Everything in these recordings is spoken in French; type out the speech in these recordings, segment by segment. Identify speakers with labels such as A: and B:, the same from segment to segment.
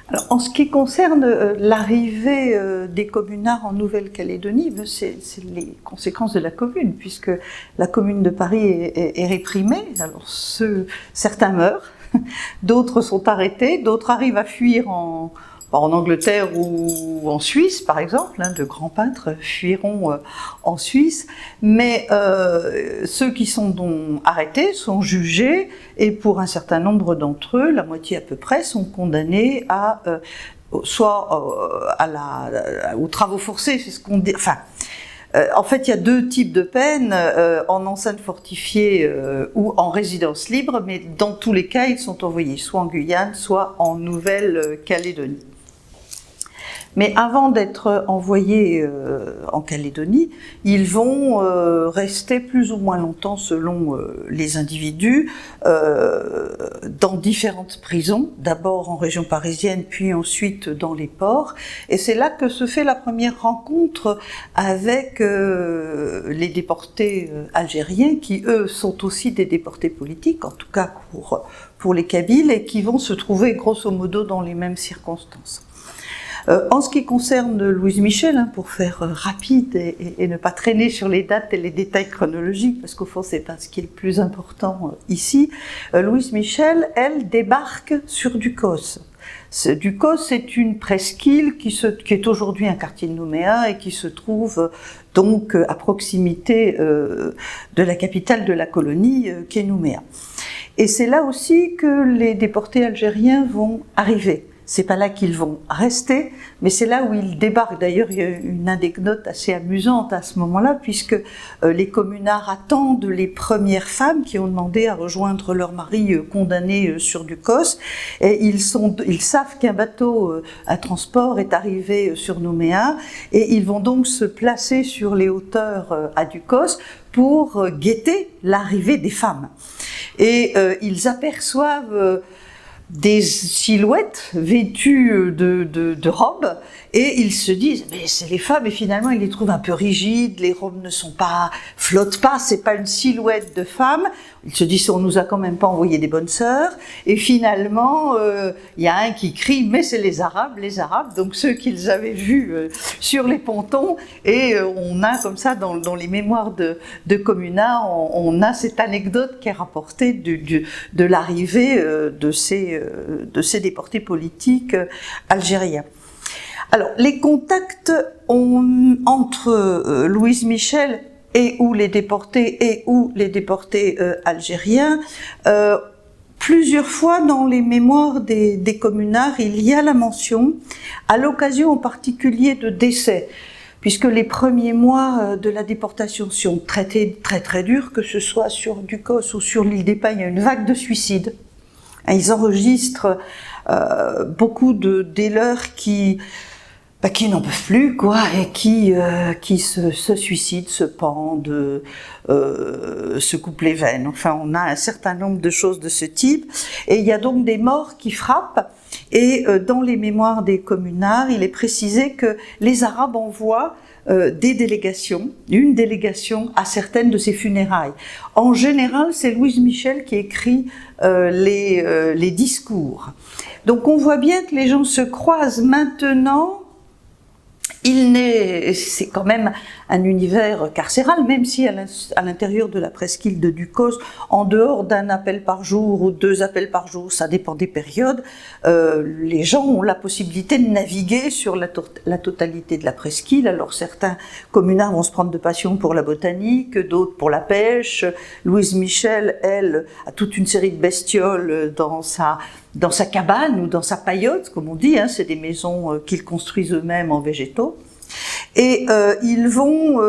A: Alors, en ce qui concerne l'arrivée des communards en Nouvelle-Calédonie, c'est les conséquences de la Commune, puisque la Commune de Paris est réprimée. Alors, certains meurent, d'autres sont arrêtés, d'autres arrivent à fuir en Angleterre ou en Suisse, par exemple, de grands peintres fuiront en Suisse, mais ceux qui sont donc arrêtés sont jugés, et pour un certain nombre d'entre eux, la moitié à peu près, sont condamnés à soit aux travaux forcés, c'est ce qu'on dit. Enfin, en fait, il y a deux types de peines, en enceinte fortifiée ou en résidence libre, mais dans tous les cas, ils sont envoyés soit en Guyane, soit en Nouvelle-Calédonie. Mais avant d'être envoyés en Calédonie, ils vont rester plus ou moins longtemps, selon les individus, dans différentes prisons, d'abord en région parisienne, puis ensuite dans les ports. Et c'est là que se fait la première rencontre avec les déportés algériens, qui eux sont aussi des déportés politiques, en tout cas pour les Kabyles, et qui vont se trouver grosso modo dans les mêmes circonstances. En ce qui concerne Louise Michel, pour faire rapide et ne pas traîner sur les dates et les détails chronologiques, parce qu'au fond c'est pas ce qui est le plus important ici, Louise Michel, elle, débarque sur Ducos. Ducos, c'est une presqu'île qui est aujourd'hui un quartier de Nouméa et qui se trouve donc à proximité de la capitale de la colonie, qui est Nouméa. Et c'est là aussi que les déportés algériens vont arriver. C'est pas là qu'ils vont rester, mais c'est là où ils débarquent. D'ailleurs, il y a une anecdote assez amusante à ce moment-là, puisque les communards attendent les premières femmes qui ont demandé à rejoindre leur mari condamné sur Ducos, et ils savent qu'un bateau à transport est arrivé sur Nouméa, et ils vont donc se placer sur les hauteurs à Ducos pour guetter l'arrivée des femmes. Et ils aperçoivent des silhouettes vêtues de robes, et ils se disent mais c'est les femmes, et finalement ils les trouvent un peu rigides, les robes ne flottent pas, c'est pas une silhouette de femme. Ils se disent on nous a quand même pas envoyé des bonnes sœurs, et finalement il y a un qui crie mais c'est les Arabes, donc ceux qu'ils avaient vus sur les pontons, et on a comme ça dans les mémoires de communards, on a cette anecdote qui est rapportée de l'arrivée de ces déportés politiques algériens. Alors, les contacts entre Louise Michel et ou les déportés algériens, plusieurs fois dans les mémoires des communards, il y a la mention, à l'occasion en particulier de décès, puisque les premiers mois de la déportation sont traités très très durs, que ce soit sur Ducos ou sur l'île des Pins, il y a une vague de suicides. Ils enregistrent beaucoup des leurs qui n'en peuvent plus, et qui se suicident, se pendent, se coupent les veines. Enfin, on a un certain nombre de choses de ce type. Et il y a donc des morts qui frappent. Et dans les mémoires des communards, il est précisé que les Arabes envoient des délégations, une délégation à certaines de ces funérailles. En général, c'est Louise Michel qui écrit les discours. Donc on voit bien que les gens se croisent maintenant. C'est quand même un univers carcéral, même si à l'intérieur de la presqu'île de Ducos, en dehors d'un appel par jour ou 2 appels par jour, ça dépend des périodes, les gens ont la possibilité de naviguer sur la totalité de la presqu'île. Alors certains communards vont se prendre de passion pour la botanique, d'autres pour la pêche. Louise Michel, elle, a toute une série de bestioles dans sa cabane ou dans sa paillote, comme on dit, c'est des maisons qu'ils construisent eux-mêmes en végétaux. Et ils vont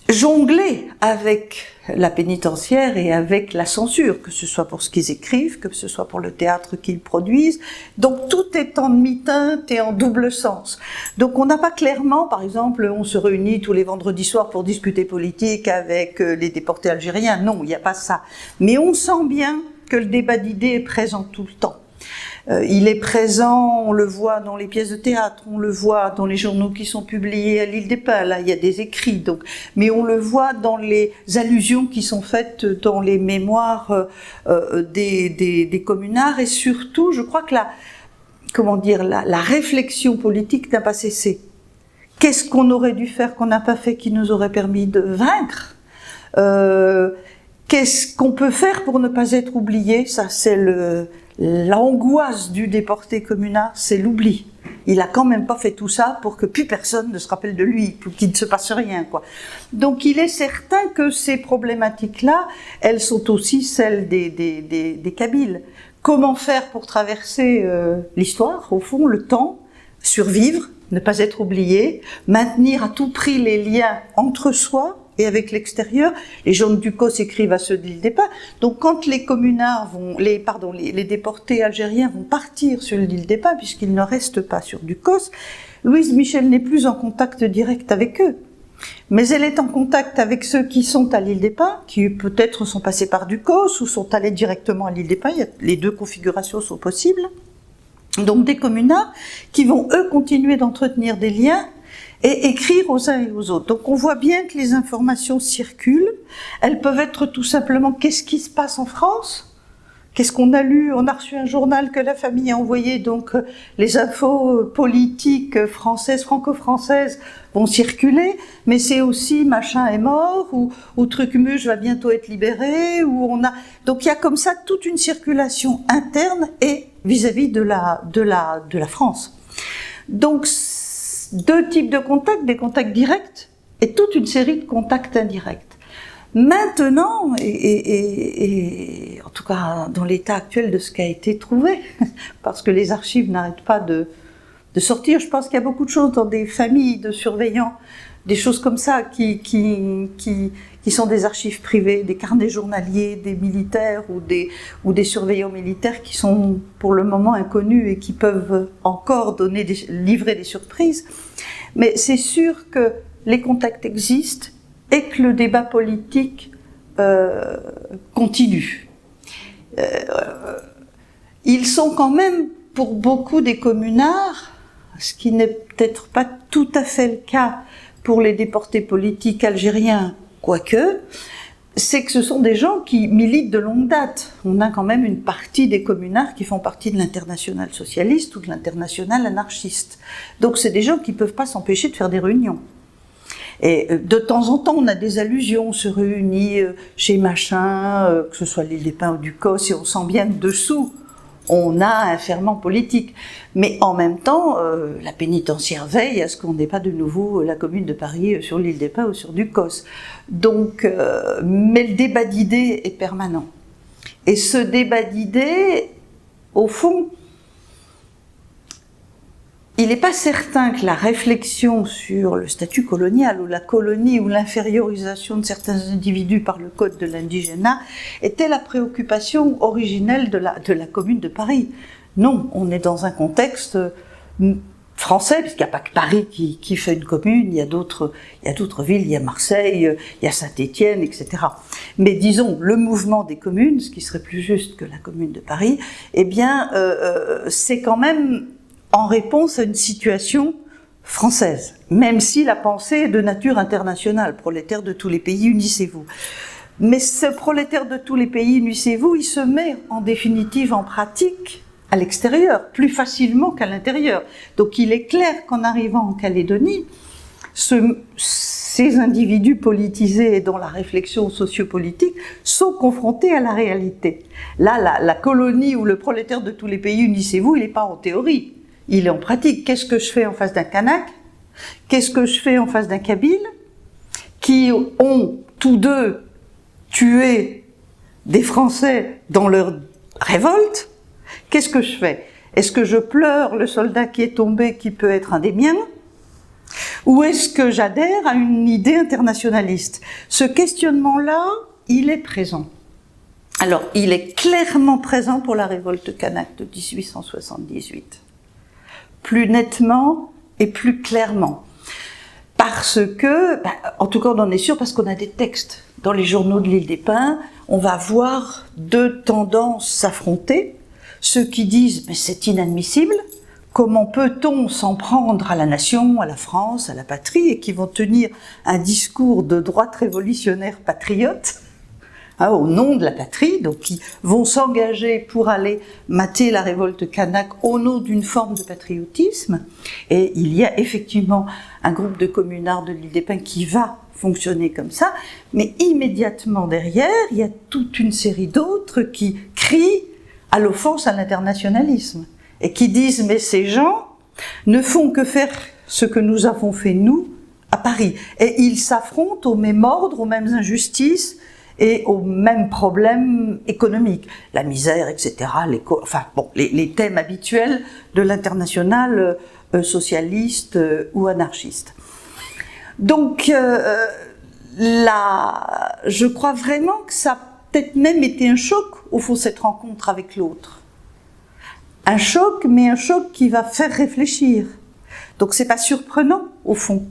A: jongler avec la pénitentiaire et avec la censure, que ce soit pour ce qu'ils écrivent, que ce soit pour le théâtre qu'ils produisent. Donc tout est en demi-teinte et en double sens. Donc on n'a pas clairement, par exemple, on se réunit tous les vendredis soirs pour discuter politique avec les déportés algériens. Non, il n'y a pas ça. Mais on sent bien que le débat d'idées est présent tout le temps. Il est présent, on le voit dans les pièces de théâtre, on le voit dans les journaux qui sont publiés à l'Île des Pins, là il y a des écrits, donc, mais on le voit dans les allusions qui sont faites dans les mémoires des communards, et surtout, je crois que la réflexion politique n'a pas cessé. Qu'est-ce qu'on aurait dû faire qu'on n'a pas fait qui nous aurait permis de vaincre ? Qu'est-ce qu'on peut faire pour ne pas être oublié ? Ça, c'est l'angoisse du déporté communard, c'est l'oubli. Il a quand même pas fait tout ça pour que plus personne ne se rappelle de lui, pour qu'il ne se passe rien, quoi. Donc il est certain que ces problématiques-là, elles sont aussi celles des Kabyles. Comment faire pour traverser l'histoire, au fond, le temps, survivre, ne pas être oublié, maintenir à tout prix les liens entre soi et avec l'extérieur. Les gens du COS écrivent à ceux de l'Île des Pins. Donc quand les communards les déportés algériens vont partir sur l'Île des Pins, puisqu'ils ne restent pas sur du COS, Louise Michel n'est plus en contact direct avec eux. Mais elle est en contact avec ceux qui sont à l'Île des Pins, qui peut-être sont passés par du COS ou sont allés directement à l'Île des Pins. Les deux configurations sont possibles. Donc des communards qui vont, eux, continuer d'entretenir des liens et écrire aux uns et aux autres. Donc on voit bien que les informations circulent. Elles peuvent être tout simplement qu'est-ce qui se passe en France ? Qu'est-ce qu'on a lu ? On a reçu un journal que la famille a envoyé, donc les infos politiques françaises, franco-françaises vont circuler, mais c'est aussi machin est mort, ou Trucmuche va bientôt être libéré, donc il y a comme ça toute une circulation interne et vis-à-vis de la France. Donc deux types de contacts, des contacts directs et toute une série de contacts indirects. Maintenant, et en tout cas dans l'état actuel de ce qui a été trouvé, parce que les archives n'arrêtent pas de sortir, je pense qu'il y a beaucoup de choses dans des familles de surveillants, des choses comme ça qui sont des archives privées, des carnets journaliers, des militaires ou des surveillants militaires qui sont pour le moment inconnus et qui peuvent encore livrer des surprises. Mais c'est sûr que les contacts existent et que le débat politique continue. Ils sont quand même, pour beaucoup des communards, ce qui n'est peut-être pas tout à fait le cas pour les déportés politiques algériens, quoique, c'est que ce sont des gens qui militent de longue date. On a quand même une partie des communards qui font partie de l'internationale socialiste ou de l'internationale anarchiste. Donc c'est des gens qui ne peuvent pas s'empêcher de faire des réunions. Et de temps en temps, on a des allusions, on se réunit chez machin, que ce soit l'Île des Pins ou du COS, et on sent bien que dessous, on a un ferment politique. Mais en même temps, la pénitentiaire veille à ce qu'on n'ait pas de nouveau la Commune de Paris sur l'Île des Pins ou sur du COS. Donc, mais le débat d'idées est permanent. Et ce débat d'idées, au fond, il n'est pas certain que la réflexion sur le statut colonial ou la colonie ou l'infériorisation de certains individus par le code de l'indigénat était la préoccupation originelle de la Commune de Paris. Non, on est dans un contexte français, puisqu'il n'y a pas que Paris qui fait une commune, il y a d'autres villes, il y a Marseille, il y a Saint-Étienne, etc. Mais disons, le mouvement des communes, ce qui serait plus juste que la Commune de Paris, eh bien, c'est quand même en réponse à une situation française, même si la pensée est de nature internationale. Prolétaires de tous les pays, unissez-vous. Mais ce prolétaire de tous les pays, unissez-vous, il se met en définitive en pratique à l'extérieur, plus facilement qu'à l'intérieur. Donc il est clair qu'en arrivant en Calédonie, ces individus politisés et dont la réflexion sociopolitique sont confrontés à la réalité. Là, la colonie ou le prolétaire de tous les pays, unissez-vous, il n'est pas en théorie. Il est en pratique. Qu'est-ce que je fais en face d'un Kanak ? Qu'est-ce que je fais en face d'un Kabyle ? Qui ont tous deux tué des Français dans leur révolte ? Qu'est-ce que je fais ? Est-ce que je pleure le soldat qui est tombé, qui peut être un des miens ? Ou est-ce que j'adhère à une idée internationaliste ? Ce questionnement-là, il est présent. Alors, il est clairement présent pour la révolte kanak de 1878. Plus nettement et plus clairement. Parce que, en tout cas on en est sûr, parce qu'on a des textes. Dans les journaux de l'Île des Pins, on va voir deux tendances s'affronter. ceux qui disent « mais c'est inadmissible », comment peut-on s'en prendre à la nation, à la France, à la patrie, et qui vont tenir un discours de droite révolutionnaire patriote, au nom de la patrie, donc qui vont s'engager pour aller mater la révolte kanak au nom d'une forme de patriotisme. Et il y a effectivement un groupe de communards de l'île des Pins qui va fonctionner comme ça, mais immédiatement derrière, il y a toute une série d'autres qui crient à l'offense à l'internationalisme et qui disent « mais ces gens ne font que faire ce que nous avons fait nous à Paris ». Et ils s'affrontent au même ordre, aux mêmes injustices et aux mêmes problèmes économiques, la misère, etc., les thèmes habituels de l'international socialiste ou anarchiste. Donc je crois vraiment que ça a peut-être même été un choc, au fond, cette rencontre avec l'autre. Un choc, mais un choc qui va faire réfléchir. Donc c'est pas surprenant, au fond,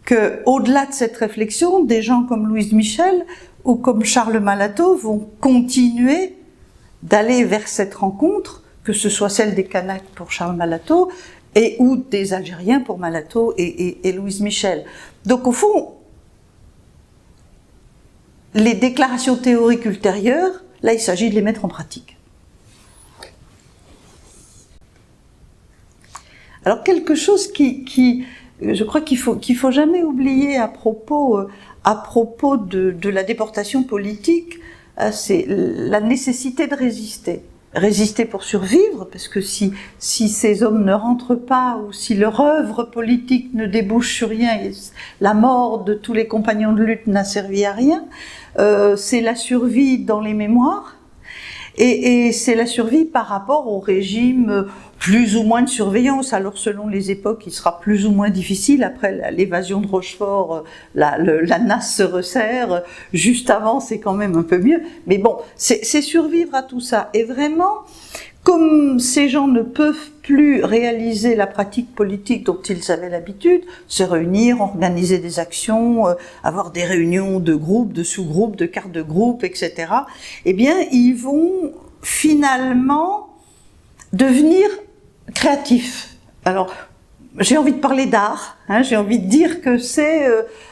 A: que, au-delà de cette réflexion, des gens comme Louise Michel ou comme Charles Malato vont continuer d'aller vers cette rencontre, que ce soit celle des Kanaks pour Charles Malato, ou des Algériens pour Malato et Louise Michel. Donc au fond, les déclarations théoriques ultérieures, là il s'agit de les mettre en pratique. Alors quelque chose je crois qu'il faut jamais oublier à propos de la déportation politique, c'est la nécessité de résister. Résister pour survivre, parce que si ces hommes ne rentrent pas, ou si leur œuvre politique ne débouche sur rien, et la mort de tous les compagnons de lutte n'a servi à rien, c'est la survie dans les mémoires, et c'est la survie par rapport au régime plus ou moins de surveillance. Alors selon les époques, il sera plus ou moins difficile. Après l'évasion de Rochefort, la nasse se resserre. Juste avant, c'est quand même un peu mieux. Mais bon, c'est survivre à tout ça. Et vraiment, comme ces gens ne peuvent plus réaliser la pratique politique dont ils avaient l'habitude, se réunir, organiser des actions, avoir des réunions de groupes, de sous-groupes, de cartes de groupe, etc., eh bien, ils vont finalement devenir créatifs. Alors, j'ai envie de parler d'art, j'ai envie de dire que c'est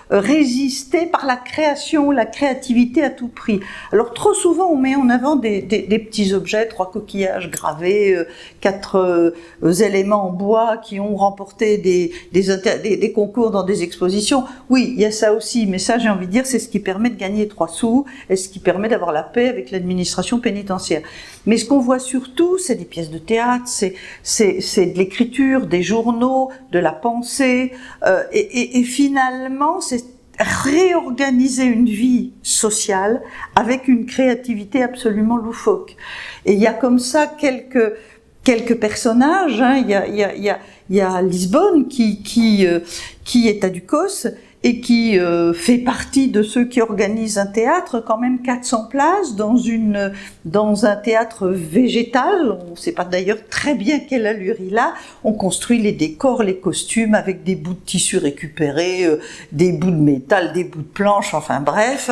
A: résister par la création, la créativité à tout prix. Alors trop souvent on met en avant des petits objets, 3 coquillages gravés, 4 éléments en bois qui ont remporté des concours dans des expositions. Oui, il y a ça aussi, mais ça j'ai envie de dire c'est ce qui permet de gagner 3 sous et ce qui permet d'avoir la paix avec l'administration pénitentiaire. Mais ce qu'on voit surtout, c'est des pièces de théâtre, c'est de l'écriture, des journaux, de la pensée, et finalement c'est réorganiser une vie sociale avec une créativité absolument loufoque. Et il y a comme ça quelques personnages, il y a Lisbonne qui est à Ducos et qui fait partie de ceux qui organisent un théâtre, quand même 400 places dans un théâtre végétal. On ne sait pas d'ailleurs très bien quelle allure il a. On construit les décors, les costumes avec des bouts de tissu récupérés, des bouts de métal, des bouts de planche, enfin bref.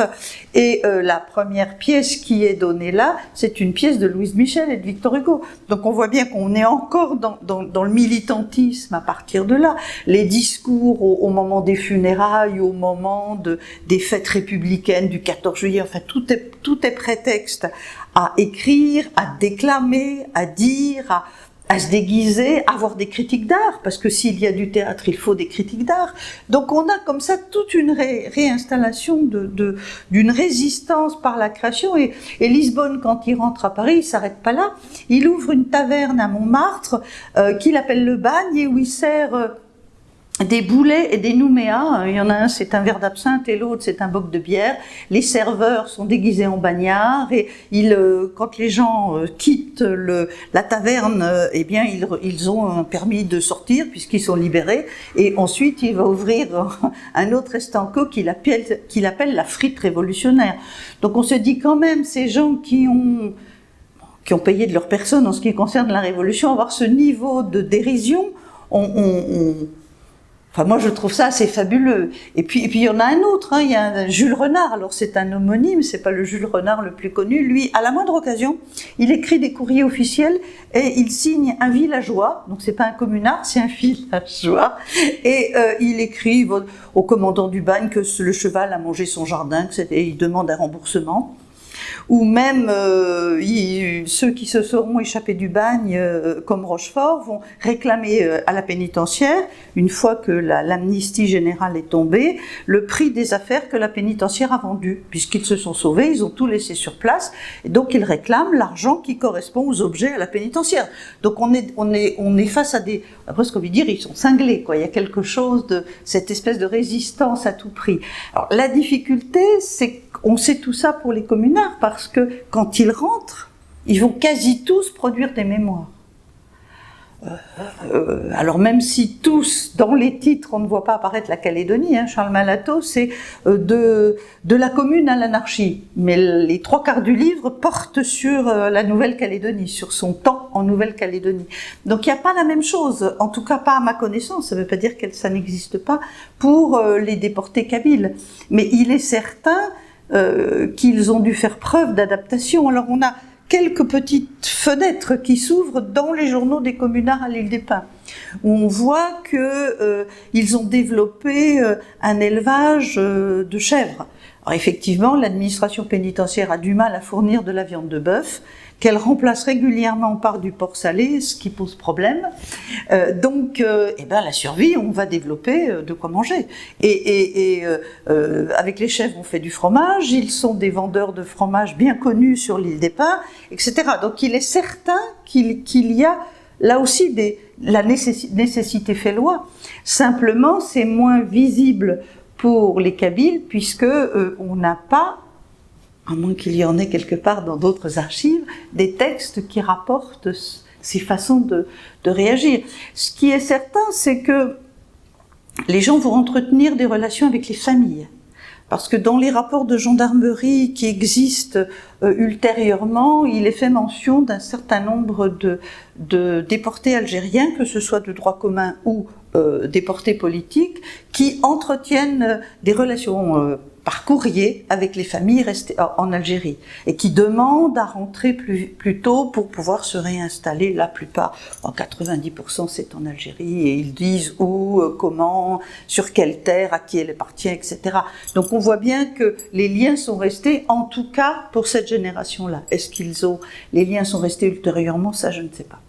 A: Et la première pièce qui est donnée là, c'est une pièce de Louise Michel et de Victor Hugo. Donc on voit bien qu'on est encore dans le militantisme à partir de là. Les discours au moment des funérailles, au moment des fêtes républicaines du 14 juillet, enfin tout est prétexte à écrire, à déclamer, à dire, à se déguiser, à avoir des critiques d'art, parce que s'il y a du théâtre, il faut des critiques d'art. Donc on a comme ça toute une réinstallation d'une résistance par la création, et Lisbonne, quand il rentre à Paris, il s'arrête pas là, il ouvre une taverne à Montmartre qu'il appelle le Bagne, et où il sert des boulets et des nouméas. Il y en a un, c'est un verre d'absinthe, et l'autre, c'est un boc de bière. Les serveurs sont déguisés en bagnards, et quand les gens quittent la taverne, eh bien, ils ont un permis de sortir puisqu'ils sont libérés. Et ensuite, il va ouvrir un autre estanco qu'il appelle la frite révolutionnaire. Donc, on se dit quand même, ces gens qui ont payé de leur personne en ce qui concerne la révolution, avoir ce niveau de dérision, Enfin, moi, je trouve ça assez fabuleux. Et puis il y en a un autre, hein, il y a Jules Renard. Alors, c'est un homonyme, c'est pas le Jules Renard le plus connu. Lui, à la moindre occasion, il écrit des courriers officiels et il signe un villageois. Donc, c'est pas un communard, c'est un villageois. Et il écrit au commandant du bagne que le cheval a mangé son jardin, et il demande un remboursement. Ou même ceux qui se seront échappés du bagne, comme Rochefort, vont réclamer à la pénitentiaire, une fois que l'amnistie générale est tombée, le prix des affaires que la pénitentiaire a vendues. Puisqu'ils se sont sauvés, ils ont tout laissé sur place, et donc ils réclament l'argent qui correspond aux objets à la pénitentiaire. Donc on est face à des... Après ce qu'on veut dire, ils sont cinglés, quoi. Il y a quelque chose de cette espèce de résistance à tout prix. Alors la difficulté, c'est qu'on sait tout ça pour les communards, parce que quand ils rentrent, ils vont quasi tous produire des mémoires. Alors même si tous, dans les titres, on ne voit pas apparaître la Calédonie, hein, Charles Malato, c'est de la commune à l'anarchie. Mais les 3/4 du livre portent sur la Nouvelle-Calédonie, sur son temps en Nouvelle-Calédonie. Donc il n'y a pas la même chose, en tout cas pas à ma connaissance, ça ne veut pas dire que ça n'existe pas, pour les déportés kabyles. Mais il est certain qu'ils ont dû faire preuve d'adaptation. Alors on a quelques petites fenêtres qui s'ouvrent dans les journaux des communards à l'île des Pins, où on voit qu'ils ont développé un élevage de chèvres. Alors effectivement, l'administration pénitentiaire a du mal à fournir de la viande de bœuf, qu'elle remplace régulièrement par du porc salé, ce qui pose problème. Donc, la survie, on va développer de quoi manger. Avec les chèvres, on fait du fromage. Ils sont des vendeurs de fromage bien connus sur l'île des Pins, etc. Donc, il est certain qu'il y a là aussi la nécessité fait loi. Simplement, c'est moins visible pour les Kabyles, puisque on n'a pas, à moins qu'il y en ait quelque part dans d'autres archives, des textes qui rapportent ces façons de réagir. Ce qui est certain, c'est que les gens vont entretenir des relations avec les familles. Parce que dans les rapports de gendarmerie qui existent ultérieurement, il est fait mention d'un certain nombre de déportés algériens, que ce soit de droit commun ou déportés politiques, qui entretiennent des relations par courrier avec les familles restées en Algérie et qui demandent à rentrer plus tôt pour pouvoir se réinstaller. La plupart, en 90%, c'est en Algérie, et ils disent où, comment, sur quelle terre, à qui elle appartient, etc. Donc on voit bien que les liens sont restés, en tout cas pour cette génération-là. Est-ce les liens sont restés ultérieurement? Ça, je ne sais pas.